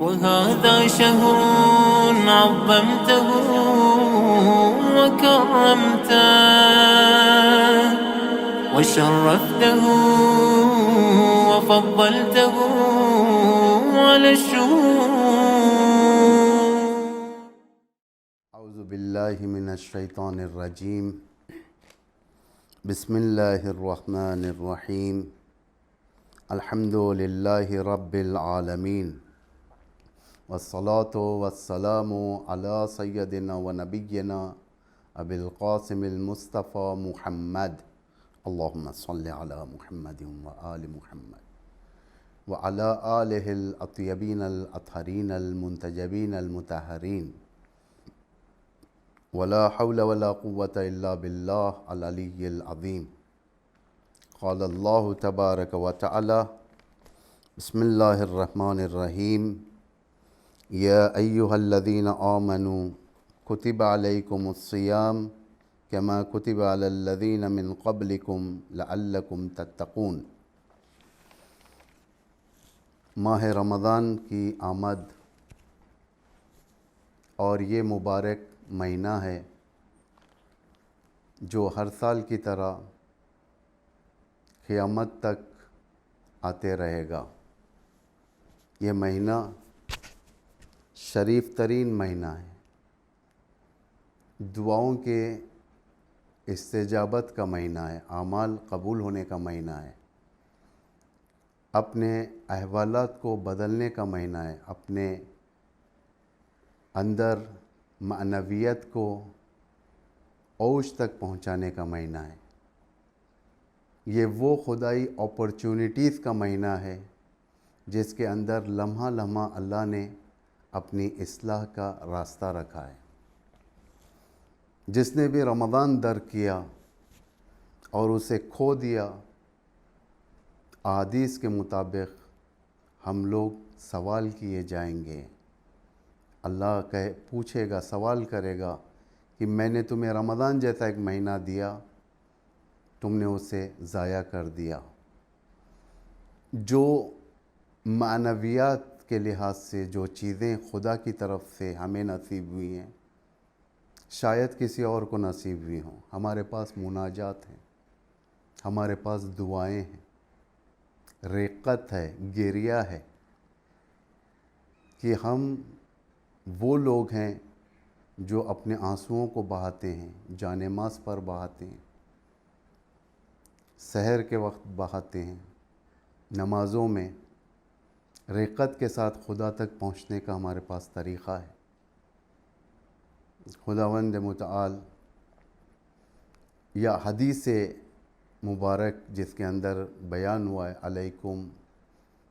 وهذا شهر عظمته وكرمته وشرفته وفضلته على الشهور. اعوذ باللہ من الشیطان الرجیم. بسم اللہ الرحمن الرحیم. الحمد للہ رب العالمین والصلاة والسلام علی سیدنا و نبینا ابی القاسم المصطفى محمد. اللہم صل علی محمد و آل محمد وعلی آلہ الاطیبین الاطہرین المنتجبین المطہرین. ولا حول ولا قوة الا باللہ العلی العظیم. قال اللہ تبارک و تعالی بسم اللہ الرحمن الرحیم. یا ایہا الذین آمنوا کتب علیکم الصیام کما کتب علی الذین من قبلکم لعلکم تتقون. ماہ رمضان کی آمد اور یہ مبارک مہینہ ہے جو ہر سال کی طرح قیامت تک آتے رہے گا. یہ مہینہ شریف ترین مہینہ ہے، دعاؤں کے استجابت کا مہینہ ہے، اعمال قبول ہونے کا مہینہ ہے، اپنے احوالات کو بدلنے کا مہینہ ہے، اپنے اندر معنویت کو اوج تک پہنچانے کا مہینہ ہے. یہ وہ خدائی اپرچونٹیز کا مہینہ ہے جس کے اندر لمحہ لمحہ اللہ نے اپنی اصلاح کا راستہ رکھا ہے. جس نے بھی رمضان در کیا اور اسے کھو دیا، احادیث کے مطابق ہم لوگ سوال کیے جائیں گے. اللہ پوچھے گا، سوال کرے گا کہ میں نے تمہیں رمضان جیسا ایک مہینہ دیا، تم نے اسے ضائع کر دیا. جو معنویات کے لحاظ سے جو چیزیں خدا کی طرف سے ہمیں نصیب ہوئی ہیں شاید کسی اور کو نصیب ہوئی ہوں. ہمارے پاس مناجات ہیں، ہمارے پاس دعائیں ہیں، رقت ہے، گریہ ہے کہ ہم وہ لوگ ہیں جو اپنے آنسوؤں کو بہاتے ہیں، جانماز پر بہاتے ہیں، سحر کے وقت بہاتے ہیں، نمازوں میں رقت کے ساتھ خدا تک پہنچنے کا ہمارے پاس طریقہ ہے. خداوند متعال یا حدیث مبارک جس کے اندر بیان ہوا ہے علیکم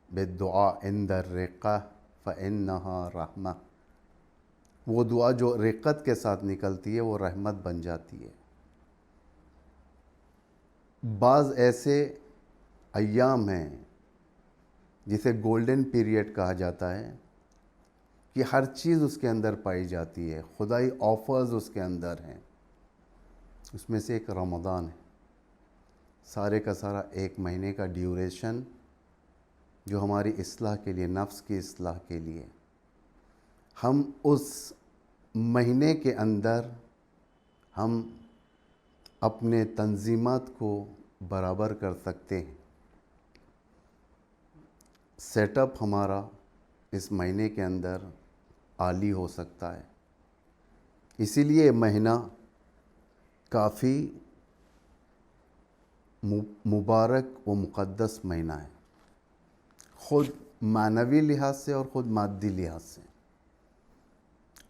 بالدعاء عند الرقہ فإنہا رحمہ، وہ دعا جو رقت کے ساتھ نکلتی ہے وہ رحمت بن جاتی ہے. بعض ایسے ایام ہیں جسے گولڈن پیریڈ کہا جاتا ہے کہ ہر چیز اس کے اندر پائی جاتی ہے، خدائی آفرز اس کے اندر ہیں. اس میں سے ایک رمضان ہے، سارے کا سارا ایک مہینے کا ڈیوریشن جو ہماری اصلاح کے لیے، نفس کی اصلاح کے لیے، ہم اس مہینے کے اندر ہم اپنے تنظیمات کو برابر کر سکتے ہیں. سیٹ اپ ہمارا اس مہینے کے اندر عالی ہو سکتا ہے. اسی لیے یہ مہینہ کافی مبارک و مقدس مہینہ ہے، خود معنوی لحاظ سے اور خود مادی لحاظ سے.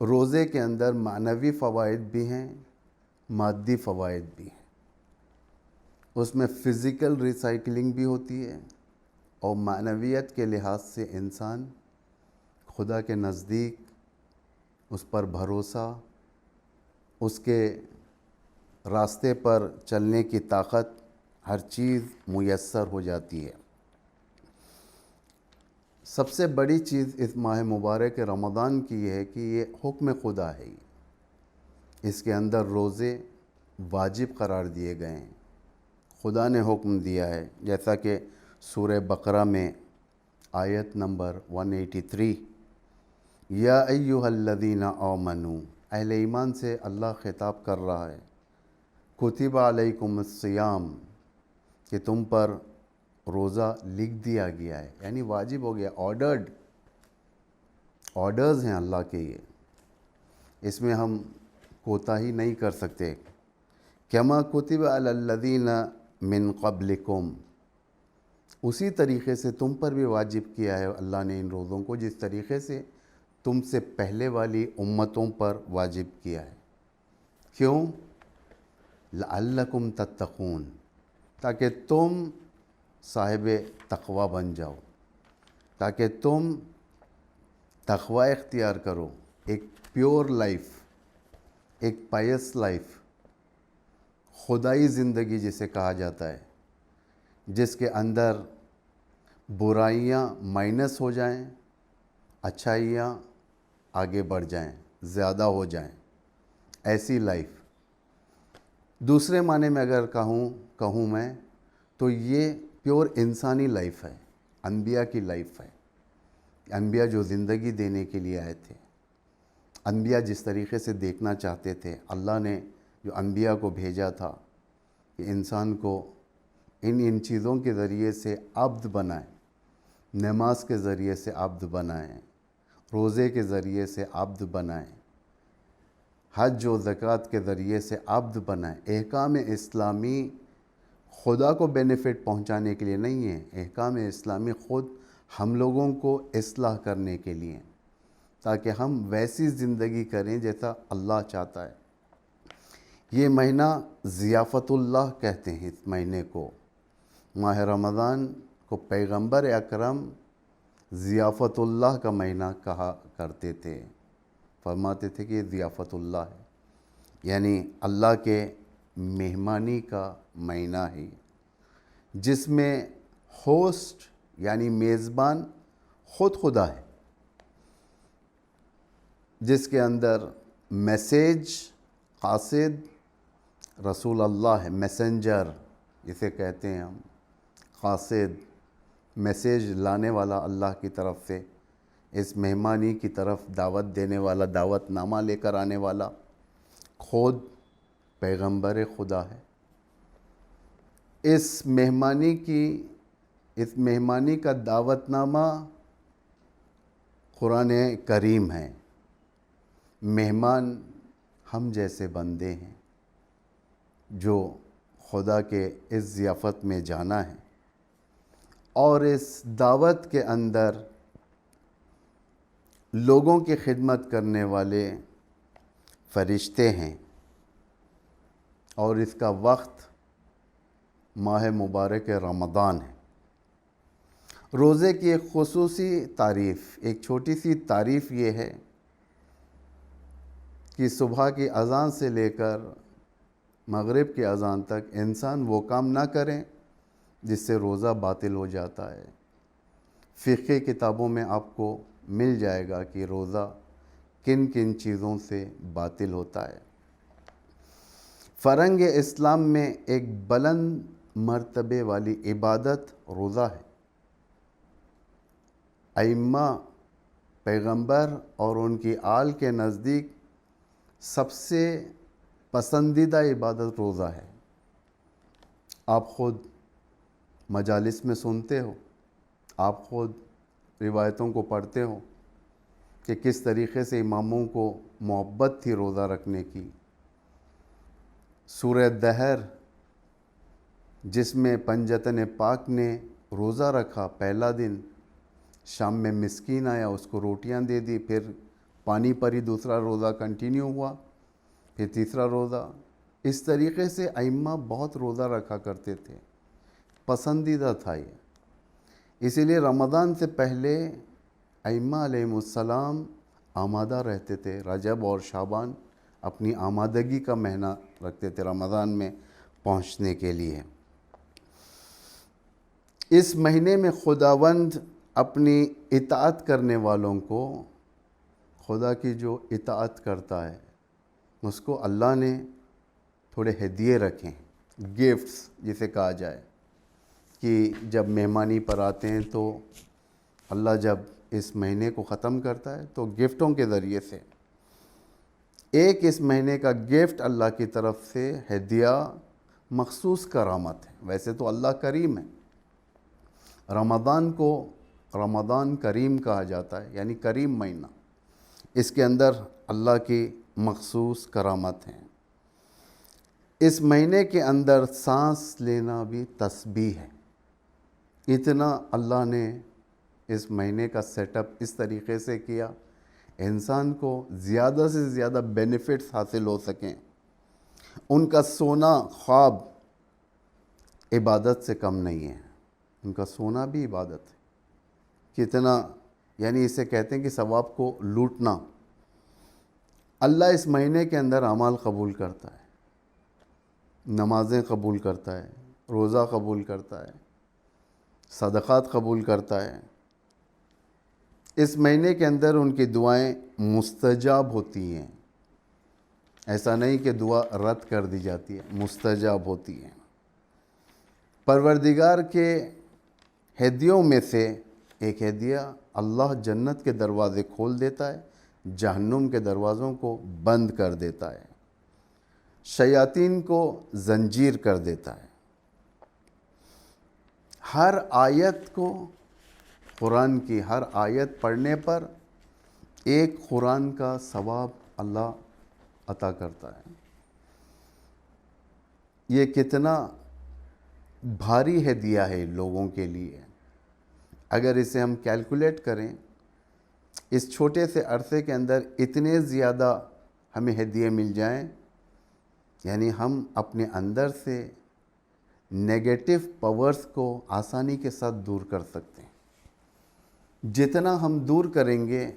روزے کے اندر معنوی فوائد بھی ہیں، مادی فوائد بھی ہیں. اس میں فزیکل ریسائکلنگ بھی ہوتی ہے اور معنویت کے لحاظ سے انسان خدا کے نزدیک اس پر بھروسہ، اس کے راستے پر چلنے کی طاقت، ہر چیز میسر ہو جاتی ہے. سب سے بڑی چیز اس ماہ مبارک رمضان کی یہ ہے کہ یہ حکم خدا ہے. اس کے اندر روزے واجب قرار دیے گئے ہیں، خدا نے حکم دیا ہے. جیسا کہ سورہ بقرہ میں آیت نمبر 183 یا ایھا الذین آمنو، اہل ایمان سے اللہ خطاب کر رہا ہے، کتب علیکم الصیام، کہ تم پر روزہ لکھ دیا گیا ہے، یعنی واجب ہو گیا، آرڈرز ہیں اللہ کے، یہ اس میں ہم کوتاہی نہیں کر سکتے۔ کما کتب علی الذین من قبلکم، اسی طریقے سے تم پر بھی واجب کیا ہے اللہ نے ان روزوں کو، جس طریقے سے تم سے پہلے والی امتوں پر واجب کیا ہے۔ کیوں؟ لعلکم تتقون، تاکہ تم صاحب تقوی بن جاؤ، تاکہ تم تقوی اختیار کرو، ایک پیور لائف، ایک پائس لائف، خدائی زندگی جسے کہا جاتا ہے، جس کے اندر برائیاں مائنس ہو جائیں، اچھائیاں آگے بڑھ جائیں، زیادہ ہو جائیں، ایسی لائف۔ دوسرے معنی میں اگر کہوں میں تو یہ پیور انسانی لائف ہے، انبیاء کی لائف ہے، انبیاء جو زندگی دینے کے لیے آئے تھے، انبیاء جس طریقے سے دیکھنا چاہتے تھے، اللہ نے جو انبیاء کو بھیجا تھا کہ انسان کو ان چیزوں کے ذریعے سے عبد بنائیں، نماز کے ذریعے سے عبد بنائیں، روزے کے ذریعے سے عبد بنائیں، حج و زکوٰۃ کے ذریعے سے عبد بنائیں۔ احکام اسلامی خدا کو بینیفٹ پہنچانے کے لیے نہیں ہے، احکام اسلامی خود ہم لوگوں کو اصلاح کرنے کے لیے، تاکہ ہم ویسی زندگی کریں جیسا اللہ چاہتا ہے۔ یہ مہینہ ضیافت اللہ کہتے ہیں، اس مہینے کو، ماہ رمضان کو پیغمبر اکرم ضیافت اللہ کا مہینہ کہا کرتے تھے، فرماتے تھے کہ یہ ضیافت اللہ ہے، یعنی اللہ کے مہمانی کا مہینہ ہے، جس میں ہوسٹ یعنی میزبان خود خدا ہے، جس کے اندر میسیج قاصد رسول اللہ ہے، میسنجر جسے کہتے ہیں ہم، قاصد میسیج لانے والا اللہ کی طرف سے، اس مہمانی کی طرف دعوت دینے والا، دعوت نامہ لے کر آنے والا خود پیغمبر خدا ہے۔ اس مہمانی کا دعوت نامہ قرآن کریم ہے۔ مہمان ہم جیسے بندے ہیں جو خدا کے اس ضیافت میں جانا ہے، اور اس دعوت کے اندر لوگوں کی خدمت کرنے والے فرشتے ہیں، اور اس کا وقت ماہ مبارک رمضان ہے۔ روزے کی ایک خصوصی تعریف، ایک چھوٹی سی تعریف یہ ہے کہ صبح کی اذان سے لے کر مغرب کی اذان تک انسان وہ کام نہ کریں جس سے روزہ باطل ہو جاتا ہے۔ فقہ کتابوں میں آپ کو مل جائے گا کہ روزہ کن کن چیزوں سے باطل ہوتا ہے۔ فرہنگ اسلام میں ایک بلند مرتبے والی عبادت روزہ ہے۔ ائمہ، پیغمبر اور ان کی آل کے نزدیک سب سے پسندیدہ عبادت روزہ ہے۔ آپ خود مجالس میں سنتے ہو، آپ خود روایتوں کو پڑھتے ہو کہ کس طریقے سے اماموں کو محبت تھی روزہ رکھنے کی۔ سورہ دہر جس میں پنجتن پاک نے روزہ رکھا، پہلا دن شام میں مسکین آیا، اس کو روٹیاں دے دی، پھر پانی پر ہی دوسرا روزہ کنٹینیو ہوا، پھر تیسرا روزہ۔ اس طریقے سے ائمہ بہت روزہ رکھا کرتے تھے، پسندیدہ تھا یہ۔ اسی لیے رمضان سے پہلے ائمہ علیہم السلام آمادہ رہتے تھے، رجب اور شعبان اپنی آمادگی کا مہینہ رکھتے تھے رمضان میں پہنچنے کے لیے۔ اس مہینے میں خداوند اپنی اطاعت کرنے والوں کو، خدا کی جو اطاعت کرتا ہے اس کو اللہ نے تھوڑے ہدیے رکھے ہیں، گفٹس جسے کہا جائے، کہ جب مہمانی پر آتے ہیں تو اللہ جب اس مہینے کو ختم کرتا ہے تو گفٹوں کے ذریعے سے. ایک اس مہینے کا گفٹ اللہ کی طرف سے ہدیہ مخصوص کرامت ہے. ویسے تو اللہ کریم ہے. رمضان کو رمضان کریم کہا جاتا ہے، یعنی کریم مہینہ. اس کے اندر اللہ کی مخصوص کرامت ہیں. اس مہینے کے اندر سانس لینا بھی تسبیح ہے. اتنا اللہ نے اس مہینے کا سیٹ اپ اس طریقے سے کیا انسان کو زیادہ سے زیادہ بینیفٹس حاصل ہو سکیں. ان کا سونا خواب عبادت سے کم نہیں ہے. ان کا سونا بھی عبادت ہے. کتنا، یعنی اسے کہتے ہیں کہ ثواب کو لوٹنا. اللہ اس مہینے کے اندر اعمال قبول کرتا ہے، نمازیں قبول کرتا ہے، روزہ قبول کرتا ہے، صدقات قبول کرتا ہے. اس مہینے کے اندر ان کی دعائیں مستجاب ہوتی ہیں. ایسا نہیں کہ دعا رد کر دی جاتی ہے، مستجاب ہوتی ہیں. پروردگار کے ہدیوں میں سے ایک ہدیہ، اللہ جنت کے دروازے کھول دیتا ہے، جہنم کے دروازوں کو بند کر دیتا ہے، شیاطین کو زنجیر کر دیتا ہے. ہر آیت کو، قرآن کی ہر آیت پڑھنے پر ایک قرآن کا ثواب اللہ عطا کرتا ہے. یہ کتنا بھاری ہدیہ ہے لوگوں کے لیے. اگر اسے ہم کیلکولیٹ کریں، اس چھوٹے سے عرصے کے اندر اتنے زیادہ ہمیں ہدیے مل جائیں، یعنی ہم اپنے اندر سے نیگیٹو پاورز کو آسانی کے ساتھ دور کر سکتے ہیں. جتنا ہم دور کریں گے،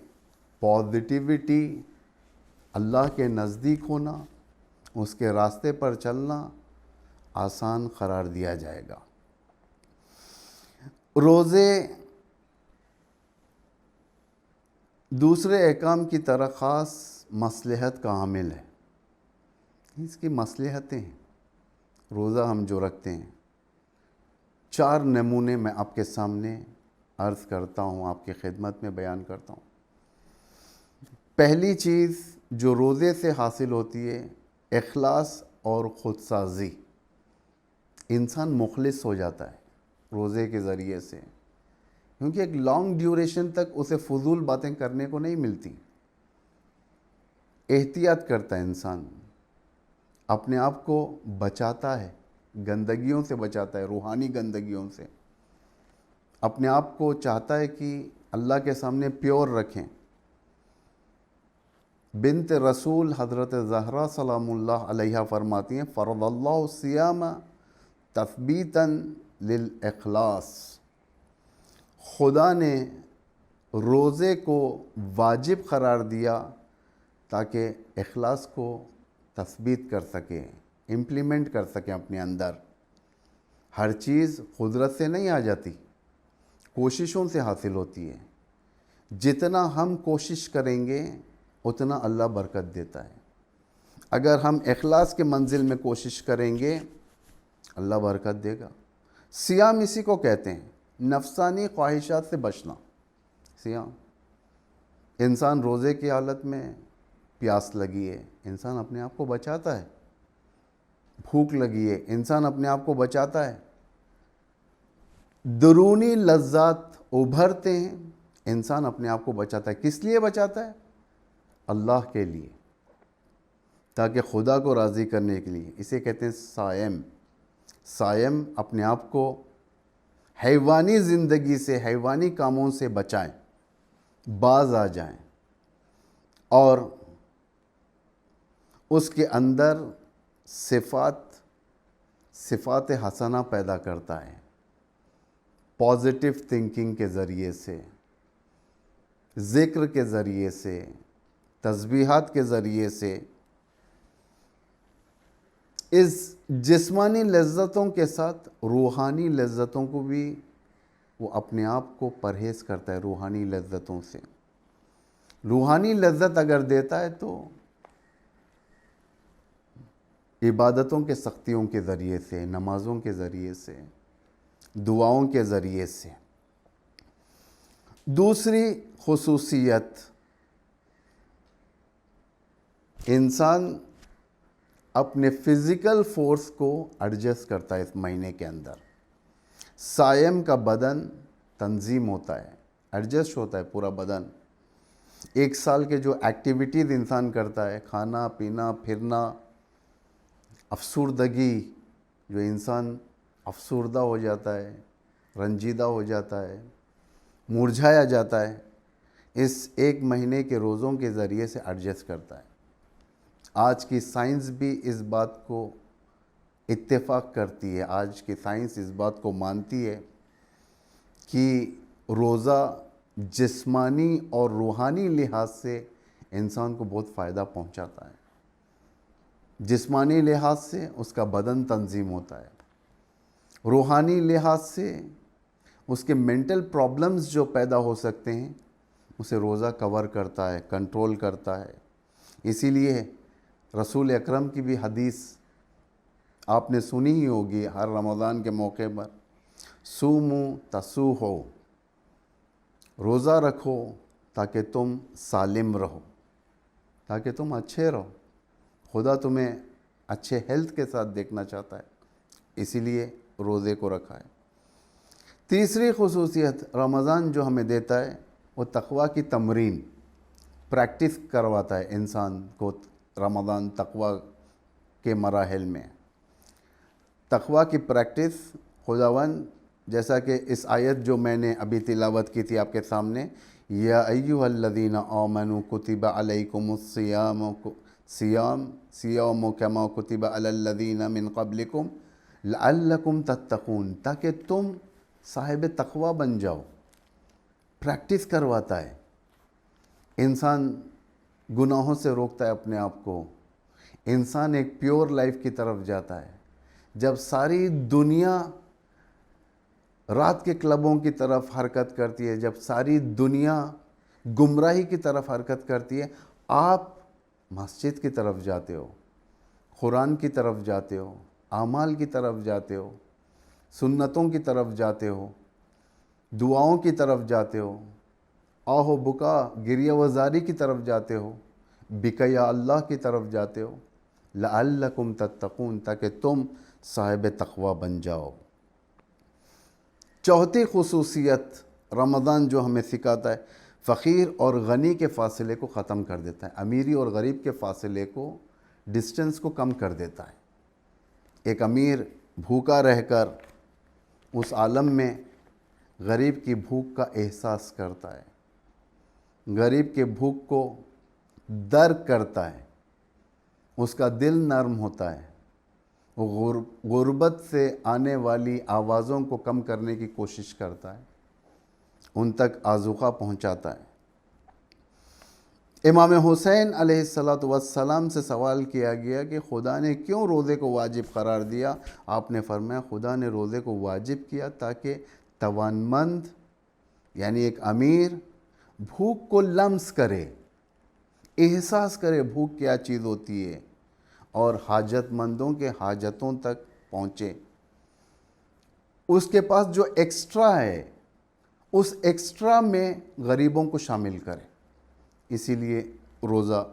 پازیٹیوٹی، اللہ کے نزدیک ہونا، اس کے راستے پر چلنا آسان قرار دیا جائے گا. روزے دوسرے احکام کی طرح خاص مصلحت کا عامل ہے. اس کی مصلحتیں ہیں. روزہ ہم جو رکھتے ہیں، 4 نمونے میں آپ کے سامنے عرض کرتا ہوں، آپ کی خدمت میں بیان کرتا ہوں. پہلی چیز جو روزے سے حاصل ہوتی ہے، اخلاص اور خود سازی. انسان مخلص ہو جاتا ہے روزے کے ذریعے سے، کیونکہ ایک لانگ ڈیوریشن تک اسے فضول باتیں کرنے کو نہیں ملتی. احتیاط کرتا ہے انسان، اپنے آپ کو بچاتا ہے، گندگیوں سے بچاتا ہے، روحانی گندگیوں سے. اپنے آپ کو چاہتا ہے کہ اللہ کے سامنے پیور رکھیں. بنت رسول حضرت زہرا سلام اللہ علیہ فرماتی ہیں، فرض اللہ الصیام تثبیتا للاخلاص. خدا نے روزے کو واجب قرار دیا تاکہ اخلاص کو تثبیت کر سکیں، امپلیمنٹ کر سکیں اپنے اندر. ہر چیز قدرت سے نہیں آ جاتی، کوششوں سے حاصل ہوتی ہے. جتنا ہم کوشش کریں گے اتنا اللہ برکت دیتا ہے. اگر ہم اخلاص کے منزل میں کوشش کریں گے، اللہ برکت دے گا. صیام اسی کو کہتے ہیں، نفسانی خواہشات سے بچنا. صیام، انسان روزے کی حالت میں پیاس لگی ہے، انسان اپنے آپ کو بچاتا ہے. بھوک لگی ہے، انسان اپنے آپ کو بچاتا ہے. درونی لذات ابھرتے ہیں، انسان اپنے آپ کو بچاتا ہے. کس لیے بچاتا ہے؟ اللہ کے لیے، تاکہ خدا کو راضی کرنے کے لیے. اسے کہتے ہیں صائم. صائم اپنے آپ کو حیوانی زندگی سے، حیوانی کاموں سے بچائیں، باز آ جائیں، اور اس کے اندر صفات حسنہ پیدا کرتا ہے. پازیٹیو تھنکنگ کے ذریعے سے، ذکر کے ذریعے سے، تسبیحات کے ذریعے سے. اس جسمانی لذتوں کے ساتھ روحانی لذتوں کو بھی وہ اپنے آپ کو پرہیز کرتا ہے. روحانی لذتوں سے، روحانی لذت اگر دیتا ہے تو عبادتوں کے سختیوں کے ذریعے سے، نمازوں کے ذریعے سے، دعاؤں کے ذریعے سے. دوسری خصوصیت، انسان اپنے فزیکل فورس کو ایڈجسٹ کرتا ہے اس مہینے کے اندر. صائم کا بدن تنظیم ہوتا ہے، ایڈجسٹ ہوتا ہے پورا بدن. ایک سال کے جو ایکٹیویٹیز انسان کرتا ہے، کھانا پینا پھرنا، افسردگی، جو انسان افسردہ ہو جاتا ہے، رنجیدہ ہو جاتا ہے، مرجھایا جاتا ہے، اس ایک مہینے کے روزوں کے ذریعے سے ایڈجسٹ کرتا ہے. آج کی سائنس بھی اس بات کو اتفاق کرتی ہے، آج کی سائنس اس بات کو مانتی ہے کہ روزہ جسمانی اور روحانی لحاظ سے انسان کو بہت فائدہ پہنچاتا ہے. جسمانی لحاظ سے اس کا بدن تنظیم ہوتا ہے، روحانی لحاظ سے اس کے مینٹل پرابلمز جو پیدا ہو سکتے ہیں اسے روزہ کور کرتا ہے، کنٹرول کرتا ہے. اسی لیے رسول اکرم کی بھی حدیث آپ نے سنی ہی ہوگی ہر رمضان کے موقع پر، سومو تصوحو، روزہ رکھو تاکہ تم سالم رہو، تاکہ تم اچھے رہو. خدا تمہیں اچھے ہیلتھ کے ساتھ دیکھنا چاہتا ہے، اسی لیے روزے کو رکھا ہے. تیسری خصوصیت رمضان جو ہمیں دیتا ہے وہ تقویٰ کی تمرین، پریکٹس کرواتا ہے انسان کو. رمضان تقویٰ کے مراحل میں تقویٰ کی پریکٹس خداوند، جیسا کہ اس آیت جو میں نے ابھی تلاوت کی تھی آپ کے سامنے، یا ایھا الذین آمنوا کتب علیکم الصیام کما کتب علی الذین من قبلکم لعلکم تتقون، تاکہ تم صاحب تقویٰ بن جاؤ. پریکٹس کرواتا ہے، انسان گناہوں سے روکتا ہے اپنے آپ کو، انسان ایک پیور لائف کی طرف جاتا ہے. جب ساری دنیا رات کے کلبوں کی طرف حرکت کرتی ہے، جب ساری دنیا گمراہی کی طرف حرکت کرتی ہے، آپ مسجد کی طرف جاتے ہو، قرآن کی طرف جاتے ہو، اعمال کی طرف جاتے ہو، سنتوں کی طرف جاتے ہو، دعاؤں کی طرف جاتے ہو، آہ و بکا گریہ وزاری کی طرف جاتے ہو، بکا یا اللہ کی طرف جاتے ہو، لعلکم تتقون، تاکہ تم صاحب تقویٰ بن جاؤ. چوتھی خصوصیت رمضان جو ہمیں سکھاتا ہے، فقیر اور غنی کے فاصلے کو ختم کر دیتا ہے. امیری اور غریب کے فاصلے کو، ڈسٹنس کو کم کر دیتا ہے. ایک امیر بھوکا رہ کر اس عالم میں غریب کی بھوک کا احساس کرتا ہے، غریب کے بھوک کو درک کرتا ہے، اس کا دل نرم ہوتا ہے، وہ غربت سے آنے والی آوازوں کو کم کرنے کی کوشش کرتا ہے، ان تک آذوقہ پہنچاتا ہے. امام حسین علیہ السلام سے سوال کیا گیا کہ خدا نے کیوں روزے کو واجب قرار دیا؟ آپ نے فرمایا خدا نے روزے کو واجب کیا تاکہ توانمند یعنی ایک امیر بھوک کو لمس کرے، احساس کرے بھوک کیا چیز ہوتی ہے، اور حاجت مندوں کے حاجتوں تک پہنچے. اس کے پاس جو ایکسٹرا ہے اس ایکسٹرا میں غریبوں کو شامل کرے، اسی لیے روزہ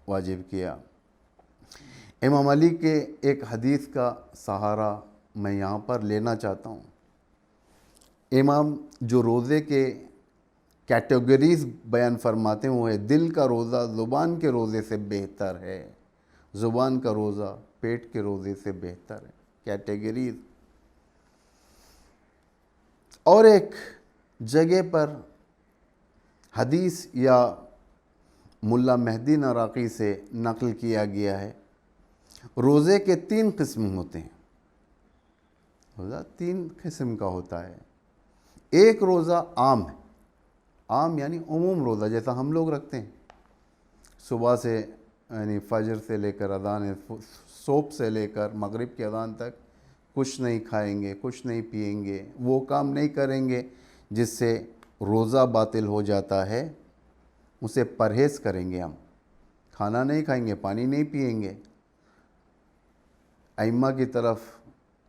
واجب کیا. امام علی کے ایک حدیث کا سہارا میں یہاں پر لینا چاہتا ہوں. امام جو روزے کے کیٹیگریز بیان فرماتے ہیں وہ ہے دل کا روزہ زبان کے روزے سے بہتر ہے، زبان کا روزہ پیٹ کے روزے سے بہتر ہے، کیٹیگریز. اور ایک جگہ پر حدیث یا ملا مہدی نراقی سے نقل کیا گیا ہے، روزے کے 3 قسم ہوتے ہیں. روزہ 3 قسم کا ہوتا ہے. ایک روزہ عام ہے، عام یعنی عموم روزہ جیسا ہم لوگ رکھتے ہیں، صبح سے یعنی فجر سے لے کر اذان صبح سے لے کر مغرب کی اذان تک کچھ نہیں کھائیں گے، کچھ نہیں پئیں گے، وہ کام نہیں کریں گے جس سے روزہ باطل ہو جاتا ہے، اسے پرہیز کریں گے. ہم کھانا نہیں کھائیں گے، پانی نہیں پئیں گے، ائمہ کی طرف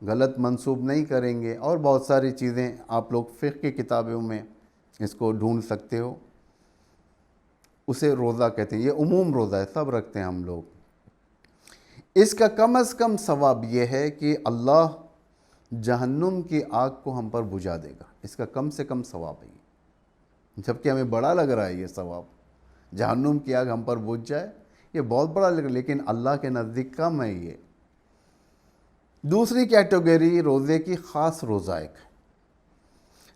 غلط منسوب نہیں کریں گے، اور بہت ساری چیزیں آپ لوگ فقہ کی کتابوں میں اس کو ڈھونڈ سکتے ہو، اسے روزہ کہتے ہیں. یہ عموم روزہ ہے، سب رکھتے ہیں ہم لوگ. اس کا کم از کم ثواب یہ ہے کہ اللہ جہنم کی آگ کو ہم پر بجھا دے گا. اس کا کم سے کم ثواب ہے یہ، جبکہ ہمیں بڑا لگ رہا ہے یہ ثواب. جہنم کی آگ ہم پر بجھ جائے یہ بہت بڑا لگ رہا ہے، لیکن اللہ کے نزدیک کم ہے یہ. دوسری کیٹیگری روزے کی، خاص روزہ. ایک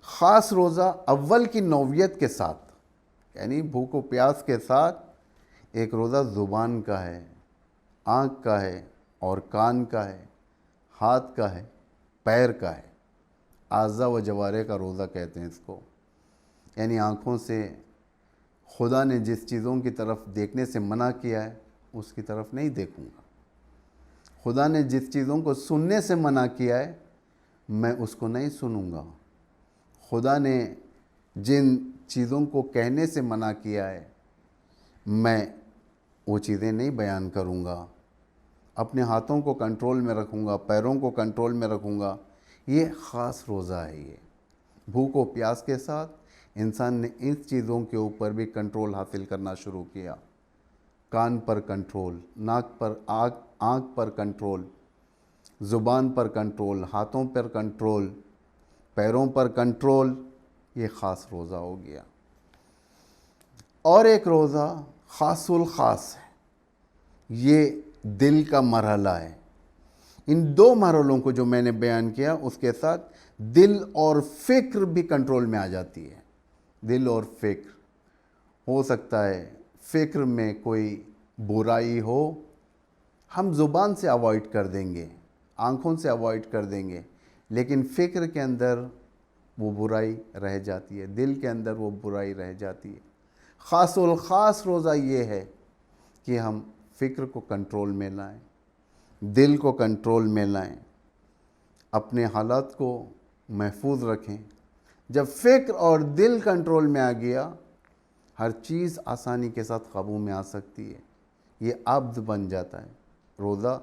خاص روزہ اول کی نوعیت کے ساتھ، یعنی بھوک و پیاس کے ساتھ. ایک روزہ زبان کا ہے، آنکھ کا ہے اور کان کا ہے، ہاتھ کا ہے، پیر کا ہے. اعضاء و جوارح کا روزہ کہتے ہیں اس کو. یعنی آنکھوں سے خدا نے جس چیزوں کی طرف دیکھنے سے منع کیا ہے اس کی طرف نہیں دیکھوں گا. خدا نے جس چیزوں کو سننے سے منع کیا ہے میں اس کو نہیں سنوں گا. خدا نے جن چیزوں کو کہنے سے منع کیا ہے میں وہ چیزیں نہیں بیان کروں گا. اپنے ہاتھوں کو کنٹرول میں رکھوں گا، پیروں کو کنٹرول میں رکھوں گا. یہ خاص روزہ ہے. یہ بھوک و پیاس کے ساتھ انسان نے ان چیزوں کے اوپر بھی کنٹرول حاصل کرنا شروع کیا. کان پر کنٹرول، ناک پر، آنکھ پر کنٹرول، زبان پر کنٹرول، ہاتھوں پر کنٹرول، پیروں پر کنٹرول. یہ خاص روزہ ہو گیا. اور ایک روزہ خاص الخاص ہے، یہ دل کا مرحلہ ہے. ان دو مرحلوں کو جو میں نے بیان کیا اس کے ساتھ دل اور فکر بھی کنٹرول میں آ جاتی ہے. دل اور فکر، ہو سکتا ہے فکر میں کوئی برائی ہو، ہم زبان سے اوائڈ کر دیں گے، آنکھوں سے اوائڈ کر دیں گے، لیکن فکر کے اندر وہ برائی رہ جاتی ہے، دل کے اندر وہ برائی رہ جاتی ہے. خاص الخاص روزہ یہ ہے کہ ہم فکر کو کنٹرول میں لائیں، دل کو کنٹرول میں لائیں، اپنے حالات کو محفوظ رکھیں. جب فکر اور دل کنٹرول میں آ گیا ہر چیز آسانی کے ساتھ قابو میں آ سکتی ہے. یہ عبد بن جاتا ہے. روزہ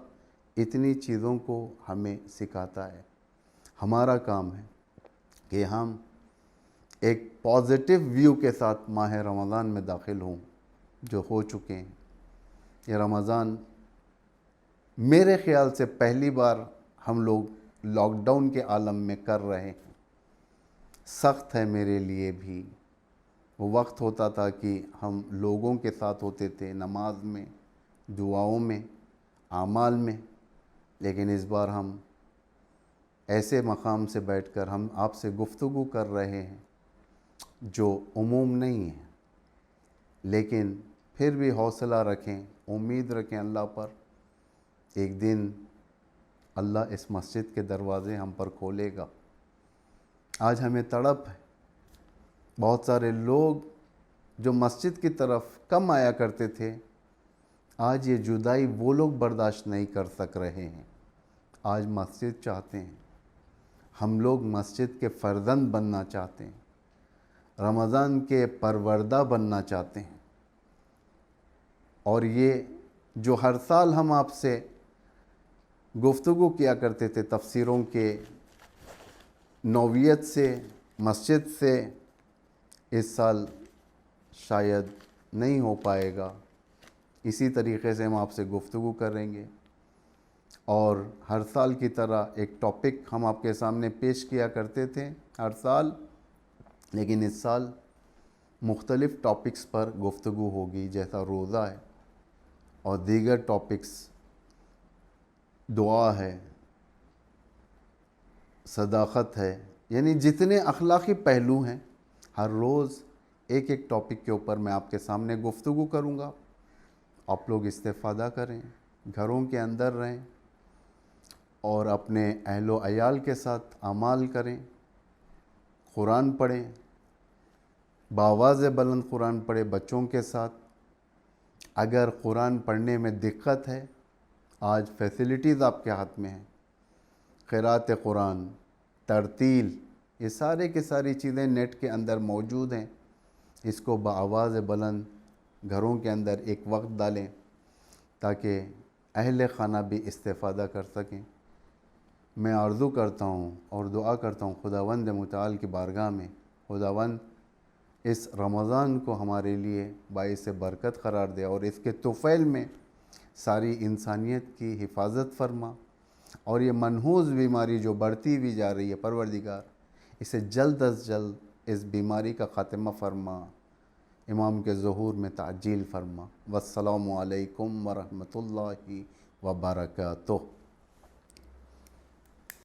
اتنی چیزوں کو ہمیں سکھاتا ہے. ہمارا کام ہے کہ ہم ایک پازیٹیو ویو کے ساتھ ماہ رمضان میں داخل ہوں، جو ہو چکے ہیں. یہ رمضان میرے خیال سے پہلی بار ہم لوگ لاک ڈاؤن کے عالم میں کر رہے ہیں. سخت ہے میرے لیے بھی. وہ وقت ہوتا تھا کہ ہم لوگوں کے ساتھ ہوتے تھے، نماز میں، دعاؤں میں، اعمال میں، لیکن اس بار ہم ایسے مقام سے بیٹھ کر ہم آپ سے گفتگو کر رہے ہیں جو عموم نہیں ہے. لیکن پھر بھی حوصلہ رکھیں، امید رکھیں اللہ پر. ایک دن اللہ اس مسجد کے دروازے ہم پر کھولے گا. آج ہمیں تڑپ ہے. بہت سارے لوگ جو مسجد کی طرف کم آیا کرتے تھے، آج یہ جدائی وہ لوگ برداشت نہیں کر سک رہے ہیں. آج مسجد چاہتے ہیں. ہم لوگ مسجد کے فرزند بننا چاہتے ہیں، رمضان کے پروردہ بننا چاہتے ہیں. اور یہ جو ہر سال ہم آپ سے گفتگو کیا کرتے تھے تفسیروں کے نوعیت سے، مسجد سے، اس سال شاید نہیں ہو پائے گا. اسی طریقے سے ہم آپ سے گفتگو کریں گے اور ہر سال کی طرح ایک ٹاپک ہم آپ کے سامنے پیش کیا کرتے تھے ہر سال، لیکن اس سال مختلف ٹاپکس پر گفتگو ہوگی، جیسا روزہ ہے اور دیگر ٹاپکس، دعا ہے، صداقت ہے. یعنی جتنے اخلاقی پہلو ہیں ہر روز ایک ایک ٹاپک کے اوپر میں آپ کے سامنے گفتگو کروں گا. آپ لوگ استفادہ کریں، گھروں کے اندر رہیں اور اپنے اہل و عیال کے ساتھ اعمال کریں. قرآن پڑھیں، بآواز بلند قرآن پڑھیں بچوں کے ساتھ. اگر قرآن پڑھنے میں دقت ہے، آج فیسلٹیز آپ کے ہاتھ میں ہیں. قراءت قرآن، ترتیل، یہ سارے کی ساری چیزیں نیٹ کے اندر موجود ہیں. اس کو بآواز بلند گھروں کے اندر ایک وقت ڈالیں تاکہ اہل خانہ بھی استفادہ کر سکیں. میں آرزو کرتا ہوں اور دعا کرتا ہوں خداوند متعال کی بارگاہ میں، خداوند اس رمضان کو ہمارے لیے باعث برکت قرار دے اور اس کے طفیل میں ساری انسانیت کی حفاظت فرما، اور یہ منحوس بیماری جو بڑھتی ہوئی جا رہی ہے پروردگار، اسے جلد از جلد اس بیماری کا خاتمہ فرما، امام کے ظہور میں تعجیل فرما۔ والسلام علیکم ورحمۃ اللہ وبرکاتہ۔